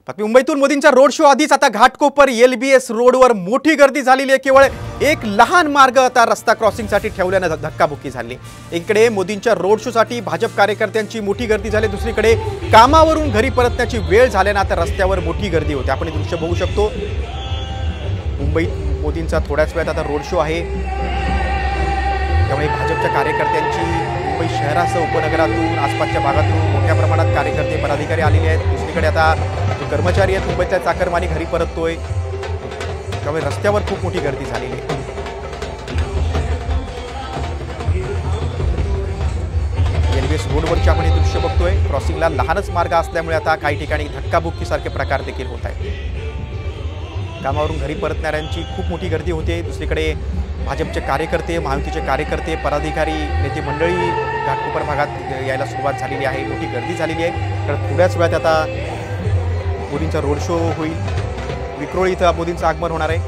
मुंबईतून मोदींचा road show आधीच आता घाटकोपर एलबीएस रोडवर मोठी गर्दी झालेली आहे। केवळ एक लहान मार्ग आता रस्ता क्रॉसिंगसाठी ठेवल्याने धक्काबुक्की झाली। एकीकडे मोदींच्या रोड शोसाठी भाजप कार्यकर्त्यांची मोठी गर्दी झाली, दुसरीकडे कामावरून घरी परतण्याची वेळ झाल्याने आता रस्त्यावर मोठी गर्दी होते। आपण हे दृश्य बघू शकतो। मुंबईत मोदींचा थोड्याच वेळात आता रोड शो आहे, त्यामुळे भाजपच्या कार्यकर्त्यांची मुंबई शहरासह उपनगरातून आसपासच्या भागातून मोठ्या प्रमाणात कार्यकर्ते पदाधिकारी आलेले आहेत। दुसरीकडे आता जो कर्मचारी आहेत मुंबईतल्या चाकरमानी घरी परततोय, त्यामुळे रस्त्यावर खूप मोठी गर्दी झालेली आहे। एलबीएस रोडवरचे आपण हे दृश्य बघतोय। क्रॉसिंगला लहानच मार्ग असल्यामुळे आता काही ठिकाणी धक्काबुक्कीसारखे प्रकार देखील होत आहेत। कामावरून घरी परतणाऱ्यांची खूप मोठी गर्दी होते। दुसरीकडे भाजपचे कार्यकर्ते, महायुतीचे कार्यकर्ते, पदाधिकारी, नेते मंडळी घाटकोपर भागात यायला सुरुवात झालेली आहे। मोठी गर्दी झालेली आहे। तर थोड्याच वेळात आता मोदींचा रोड शो होईल। विक्रोळी इथं मोदींचं आगमन होणार आहे।